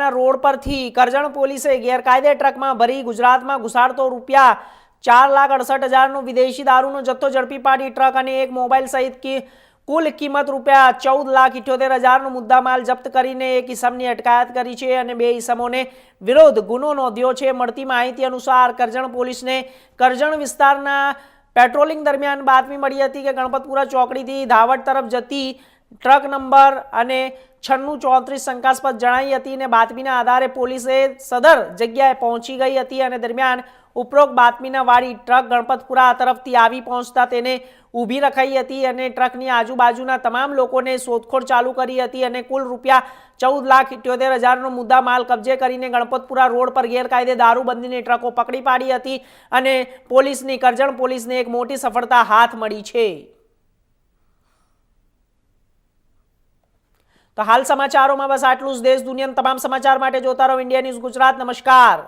Road પરથી કરજણ પોલીસે ગેરકાયદે ટ્રકમાં ભરી ગુજરાતમાં ઘુસાડતો ₹4,68,000નો વિદેશી દારૂનો જથ્થો ઝડપી પાડી ટ્રક અને એક મોબાઈલ સહિત કુલ કિંમત ₹14,78,000નો મુદ્દામાલ જપ્ત કરીને એક ઈસમની અટકાયત કરી છે અને બે ઈસમોને વિરુદ્ધ ગુનો નોંધ્યો છે। મળતી માહિતી અનુસાર કરજણ પોલીસને કરજણ વિસ્તારના પેટ્રોલિંગ દરમિયાન બાતમી મળી હતી કે ગણપતપુરા ચોકડીથી ધાવડ તરફ જતી ટ્રક નંબર અને 9634 શંકાસ્પદ જણાઈ હતી અને બાતમીના આધારે પોલીસે સદર જગ્યાએ પહોંચી ગઈ હતી અને દરમિયાન ઉપરોક્ત બાતમીના વાળી ટ્રક ગણપતપુરા તરફથી આવી પહોંચતા તેને ઊભી રખાઈ હતી અને ટ્રકની આજુબાજુના તમામ લોકોને શોધખોળ ચાલુ કરી હતી અને કુલ ₹14,78,000નો મુદ્દા માલ કબજે કરીને ગણપતપુરા રોડ પર ગેરકાયદે દારૂબંધીની ટ્રકો પકડી પાડી હતી અને કરજણ પોલીસને એક મોટી સફળતા હાથ મળી છે। તો હાલ સમાચારોમાં બસ આટલું જ। દેશ દુનિયાના તમામ સમાચાર માટે જોતા રહો ઇન્ડિયા ન્યૂઝ ગુજરાત। નમસ્કાર।